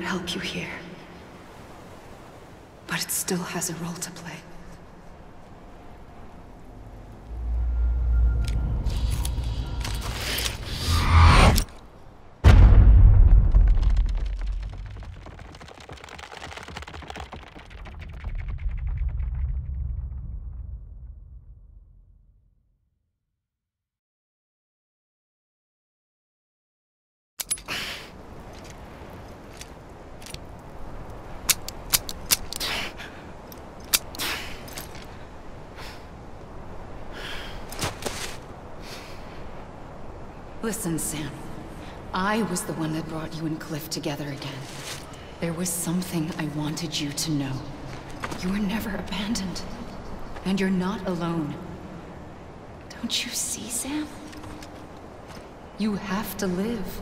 won't help you here. But it still has a role to play. Listen, Sam. I was the one that brought you and Cliff together again. There was something I wanted you to know. You were never abandoned. And you're not alone. Don't you see, Sam? You have to live.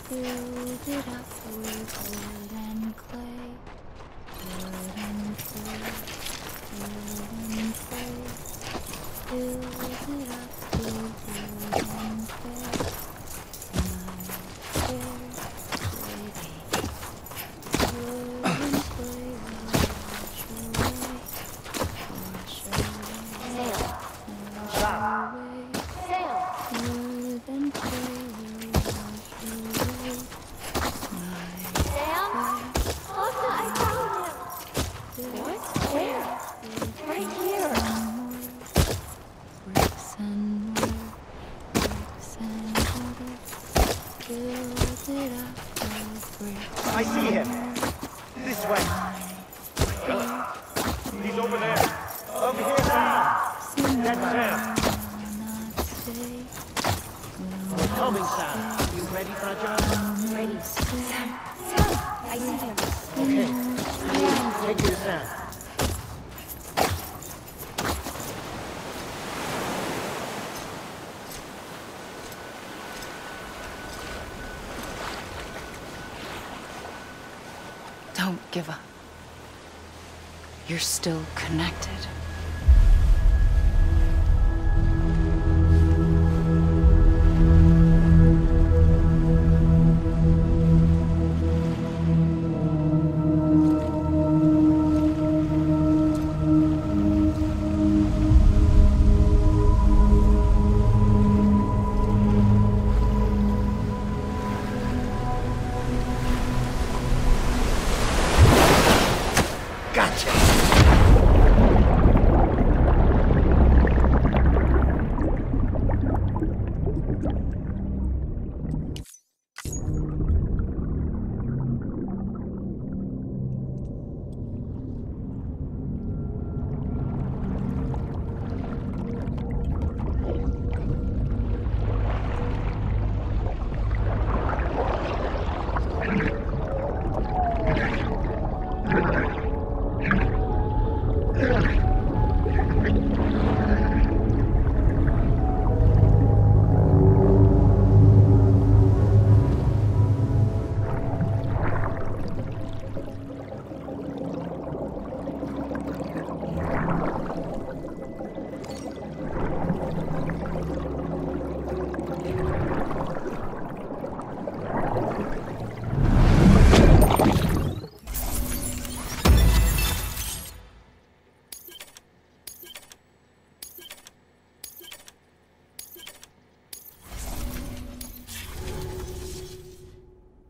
Build it up with wood and clay. Wood and clay. Wood and clay. Build it up with wood and clay. My fair lady. Wood and clay will wash away. Wash away. Wood and clay. I see him. This way. He's over there. Over here now. That's Sam. Coming, Sam. You ready for a job? Ready. Sam. I see him. Okay. Take you to Sam. Don't give up. You're still connected.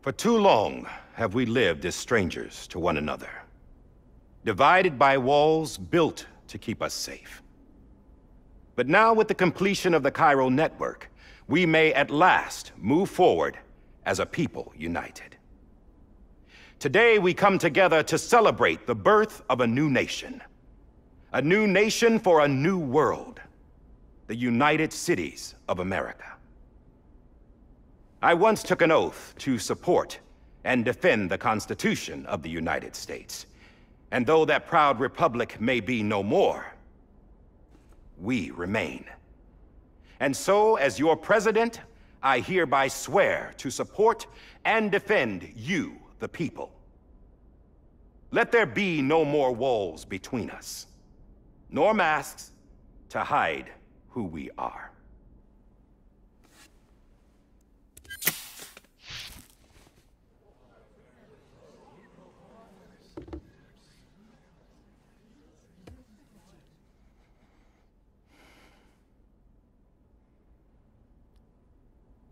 For too long have we lived as strangers to one another, divided by walls built to keep us safe. But now, with the completion of the Cairo network, we may at last move forward as a people united. Today, we come together to celebrate the birth of a new nation. A new nation for a new world. The United Cities of America. I once took an oath to support and defend the Constitution of the United States. And though that proud republic may be no more, we remain. And so, as your president, I hereby swear to support and defend you, the people. Let there be no more walls between us, nor masks to hide who we are.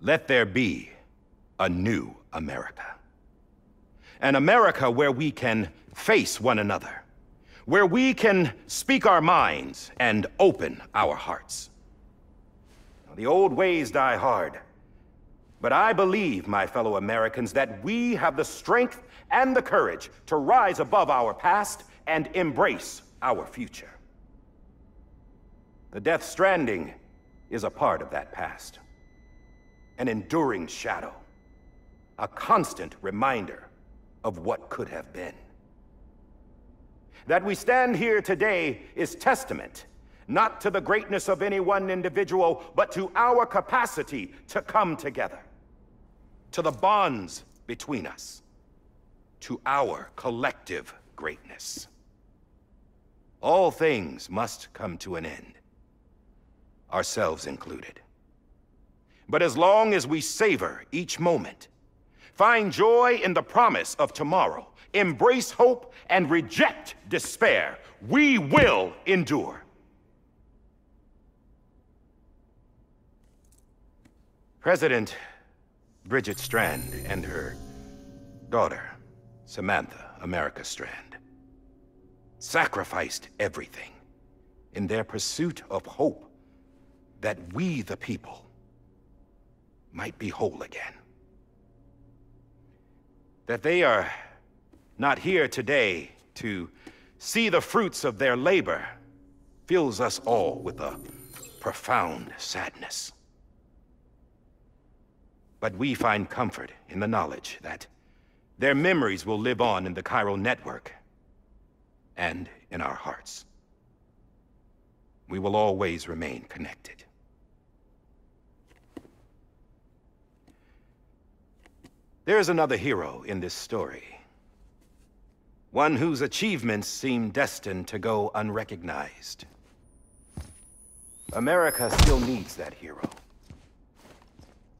Let there be a new America. An America where we can face one another, where we can speak our minds and open our hearts. The old ways die hard, but I believe, my fellow Americans, that we have the strength and the courage to rise above our past and embrace our future. The Death Stranding is a part of that past. An enduring shadow, a constant reminder of what could have been. That we stand here today is testament, not to the greatness of any one individual, but to our capacity to come together, to the bonds between us, to our collective greatness. All things must come to an end, ourselves included. But as long as we savor each moment, find joy in the promise of tomorrow, embrace hope, and reject despair, we will endure. President Bridget Strand and her daughter, Samantha America Strand, sacrificed everything in their pursuit of hope that we, the people, might be whole again. That they are not here today to see the fruits of their labor fills us all with a profound sadness. But we find comfort in the knowledge that their memories will live on in the Cairo network and in our hearts. We will always remain connected. There's another hero in this story. One whose achievements seem destined to go unrecognized. America still needs that hero.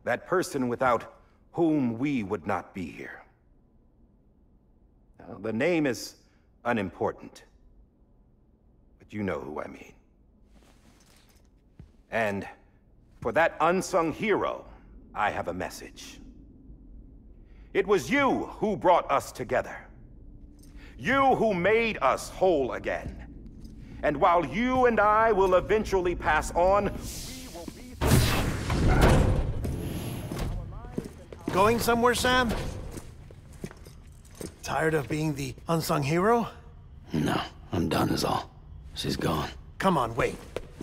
That person without whom we would not be here. Now, the name is unimportant, but you know who I mean. And for that unsung hero, I have a message. It was you who brought us together. You who made us whole again. And while you and I will eventually pass on, we will be... Going somewhere, Sam? Tired of being the unsung hero? No, I'm done is all. She's gone. Come on, wait.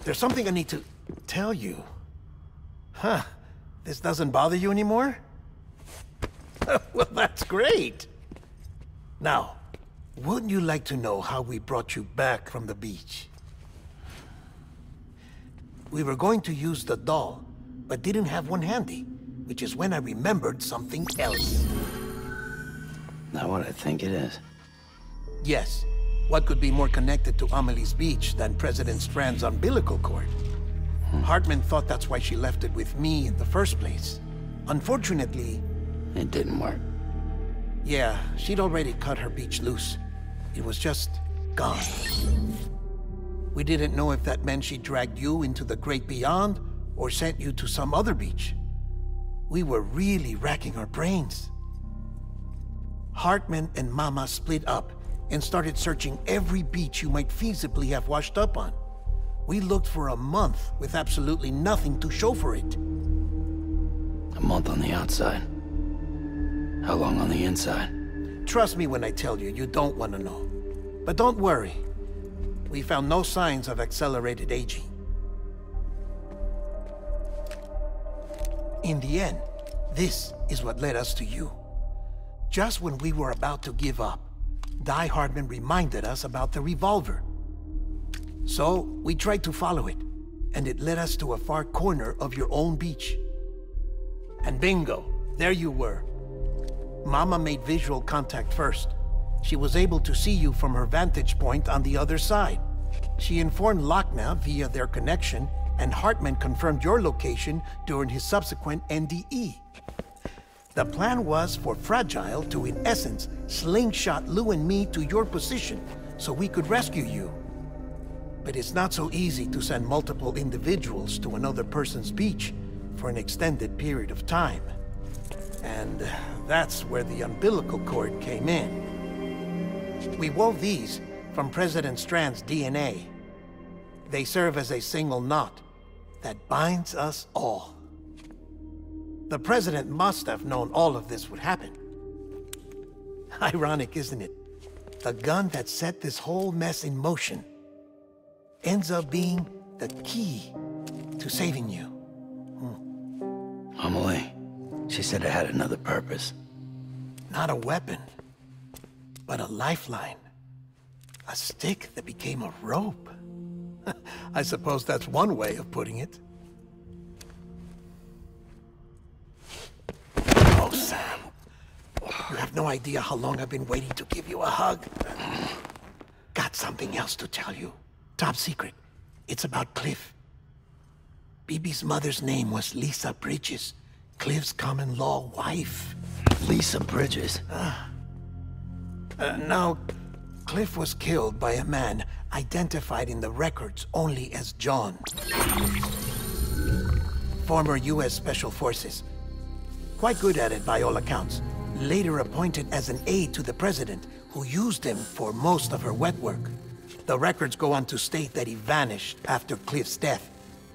There's something I need to tell you. Huh. This doesn't bother you anymore? Well, that's great. Now, wouldn't you like to know how we brought you back from the beach? We were going to use the doll, but didn't have one handy, which is when I remembered something else. Not what I think it is. Yes. What could be more connected to Amelie's beach than President Strand's umbilical cord? Hartman thought that's why she left it with me in the first place. Unfortunately... It didn't work. Yeah, she'd already cut her beach loose. It was just gone. We didn't know if that meant she dragged you into the great beyond, or sent you to some other beach. We were really racking our brains. Hartman and Mama split up and started searching every beach you might feasibly have washed up on. We looked for a month with absolutely nothing to show for it. A month on the outside. How long on the inside? Trust me when I tell you, you don't want to know. But don't worry. We found no signs of accelerated aging. In the end, this is what led us to you. Just when we were about to give up, Die Hardman reminded us about the revolver. So, we tried to follow it, and it led us to a far corner of your own beach. And bingo, there you were. Mama made visual contact first. She was able to see you from her vantage point on the other side. She informed Lochna via their connection, and Hartman confirmed your location during his subsequent NDE. The plan was for Fragile to, in essence, slingshot Lou and me to your position so we could rescue you. But it's not so easy to send multiple individuals to another person's beach for an extended period of time. And that's where the umbilical cord came in. We wove these from President Strand's DNA. They serve as a single knot that binds us all. The President must have known all of this would happen. Ironic, isn't it? The gun that set this whole mess in motion ends up being the key to saving you. Amelie, she said it had another purpose. Not a weapon, but a lifeline. A stick that became a rope. I suppose that's one way of putting it. Oh, Sam. You have no idea how long I've been waiting to give you a hug. Got something else to tell you. Top secret. It's about Cliff. BB's mother's name was Lisa Bridges, Cliff's common-law wife. Lisa Bridges? No, Cliff was killed by a man identified in the records only as John. Former U.S. Special Forces. Quite good at it by all accounts. Later appointed as an aide to the president, who used him for most of her wet work. The records go on to state that he vanished after Cliff's death.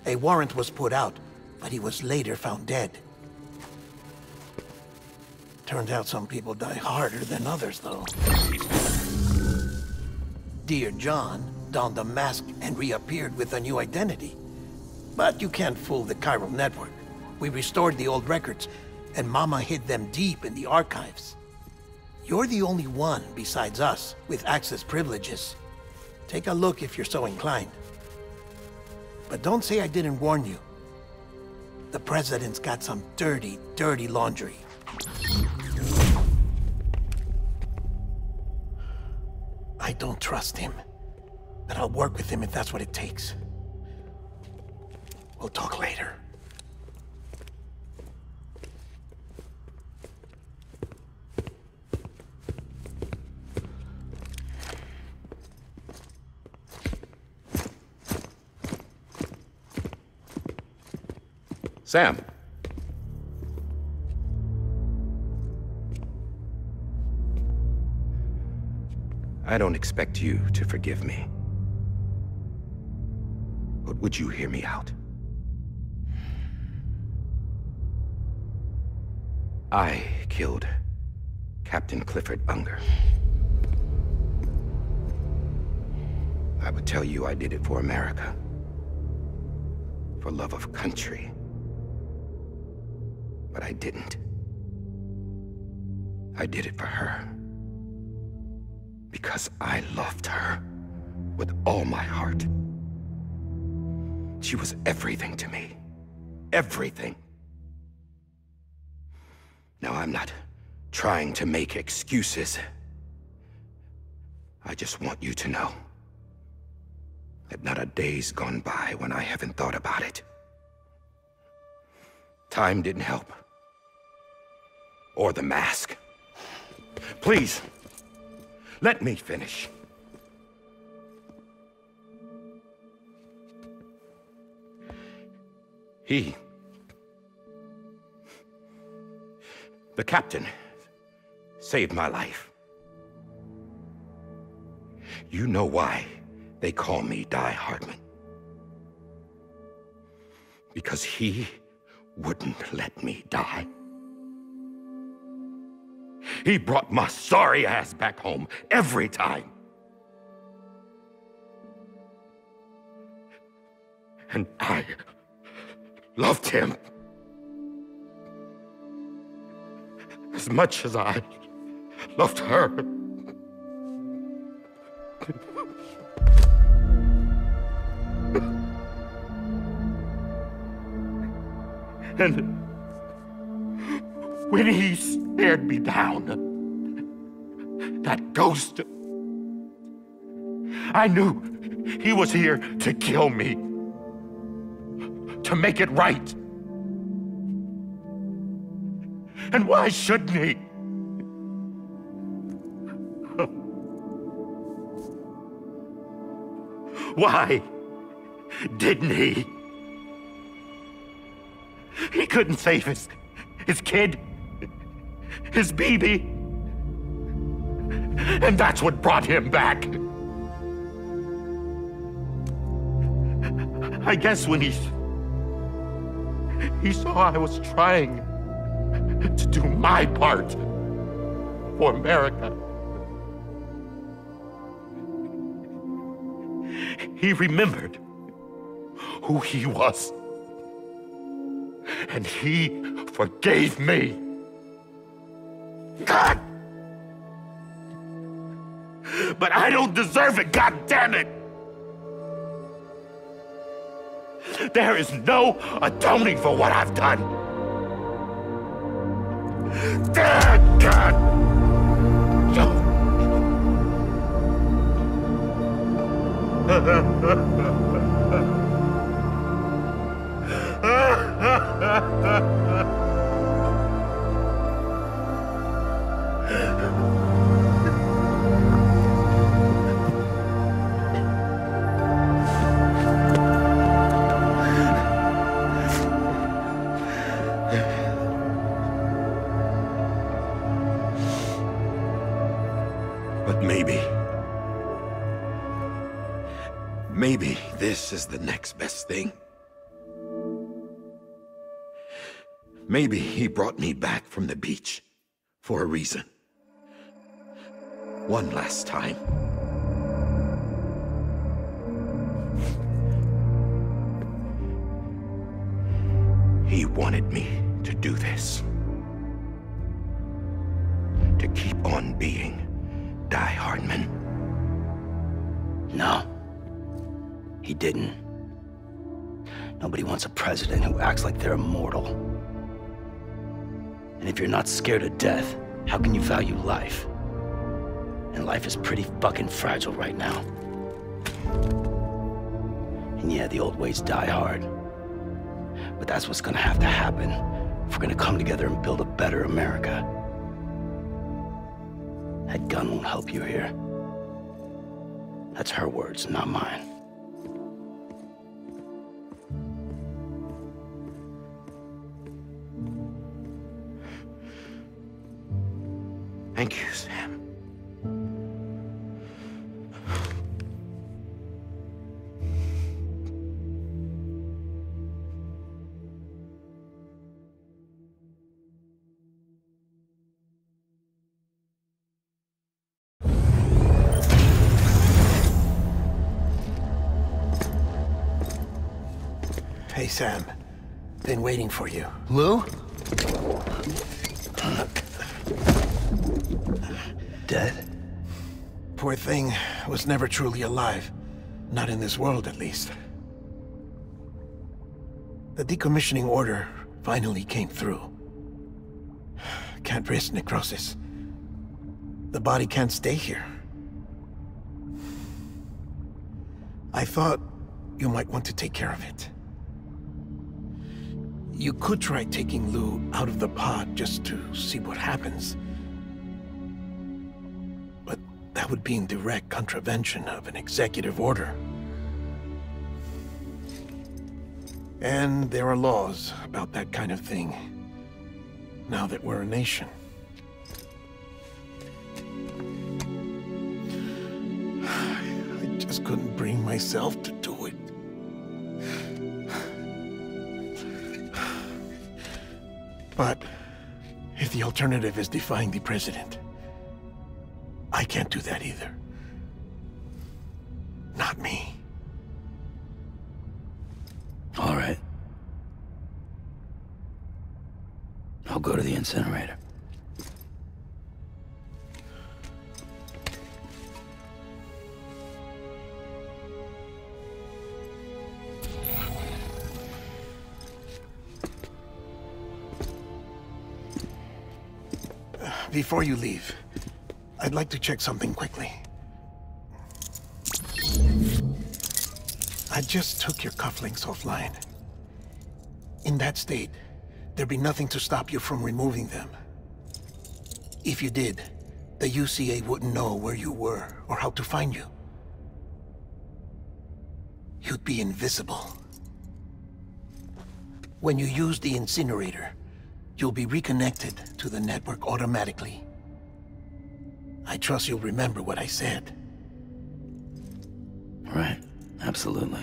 A warrant was put out, but he was later found dead. Turns out some people die harder than others, though. Dear John donned a mask and reappeared with a new identity. But you can't fool the chiral network. We restored the old records, and Mama hid them deep in the archives. You're the only one, besides us, with access privileges. Take a look if you're so inclined. But don't say I didn't warn you. The president's got some dirty, dirty laundry. I don't trust him, but I'll work with him if that's what it takes. We'll talk later. Sam. I don't expect you to forgive me. But would you hear me out? I killed Captain Clifford Unger. I would tell you I did it for America. For love of country. But I didn't. I did it for her. Because I loved her with all my heart. She was everything to me. Everything. Now, I'm not trying to make excuses. I just want you to know that not a day's gone by when I haven't thought about it. Time didn't help. Or the mask. Please, let me finish. The captain saved my life. You know why they call me Die Hardman? Because he wouldn't let me die. He brought my sorry ass back home every time. And I loved him as much as I loved her. And when he stared me down, that ghost, I knew he was here to kill me, to make it right. And why shouldn't he? Why didn't he? He couldn't save his kid, his baby. And that's what brought him back. I guess when he saw I was trying to do my part for America, he remembered who he was. And he forgave me. God! But I don't deserve it, God damn it! There is no atoning for what I've done. God! But maybe this is the next best thing. Maybe he brought me back from the beach for a reason. One last time. He wanted me to do this. To keep on being Die Hardman. No. He didn't. Nobody wants a president who acts like they're immortal. And if you're not scared of death, how can you value life? And life is pretty fucking fragile right now. And yeah, the old ways die hard. But that's what's gonna have to happen if we're gonna come together and build a better America. That gun won't help you here. That's her words, not mine. Thank you, Sam. Hey, Sam. Been waiting for you. Lou? Dead? Poor thing was never truly alive. Not in this world, at least. The decommissioning order finally came through. Can't risk necrosis. The body can't stay here. I thought you might want to take care of it. You could try taking Lou out of the pod just to see what happens. But that would be in direct contravention of an executive order. And there are laws about that kind of thing, now that we're a nation. just couldn't bring myself to do it. But if the alternative is defying the president, I can't do that either. Not me. All right. I'll go to the incinerator. Before you leave, I'd like to check something quickly. I just took your cufflinks offline. In that state, there'd be nothing to stop you from removing them. If you did, the UCA wouldn't know where you were or how to find you. You'd be invisible. When you use the incinerator, you'll be reconnected to the network automatically. I trust you'll remember what I said. Right, absolutely.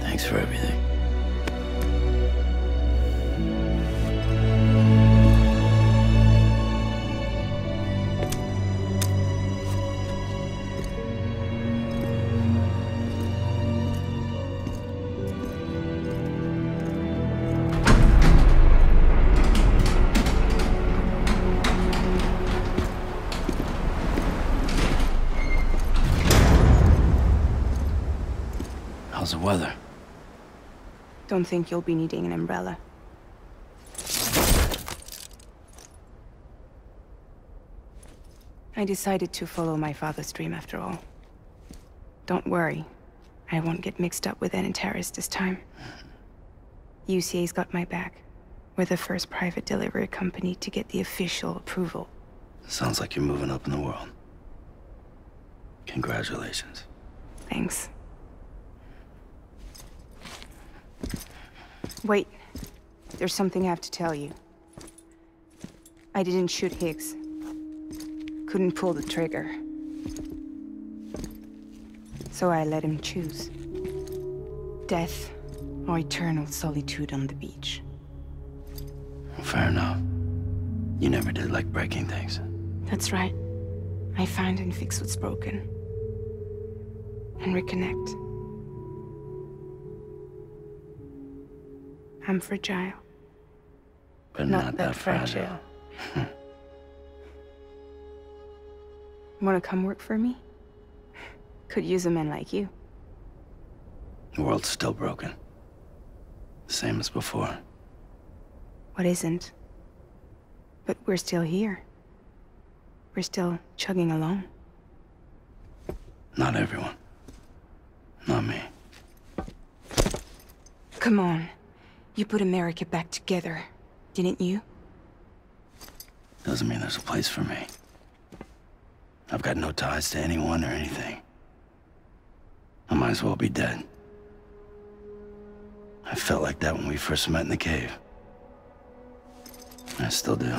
Thanks for everything. How's the weather? Don't think you'll be needing an umbrella. I decided to follow my father's dream after all. Don't worry, I won't get mixed up with any terrorists this time. UCA's got my back. We're the first private delivery company to get the official approval. Sounds like you're moving up in the world. Congratulations. Thanks. Wait, there's something I have to tell you. I didn't shoot Higgs. Couldn't pull the trigger. So I let him choose. Death or eternal solitude on the beach. Fair enough. You never did like breaking things. That's right. I find and fix what's broken. And reconnect. I'm fragile. But not that fragile. Wanna come work for me? Could use a man like you. The world's still broken. Same as before. What isn't? But we're still here. We're still chugging along. Not everyone. Not me. Come on. You put America back together, didn't you? Doesn't mean there's a place for me. I've got no ties to anyone or anything. I might as well be dead. I felt like that when we first met in the cave. I still do.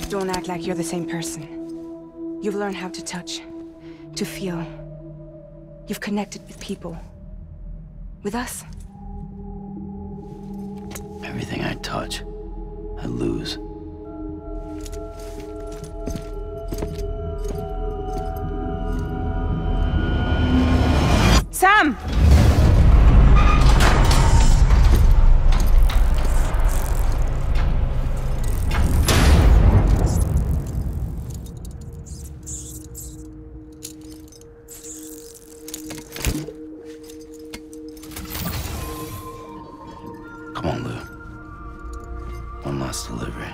Don't act like you're the same person. You've learned how to touch, to feel. You've connected with people. With us. Everything I touch, I lose. Sam! Come on, Lou. One last delivery.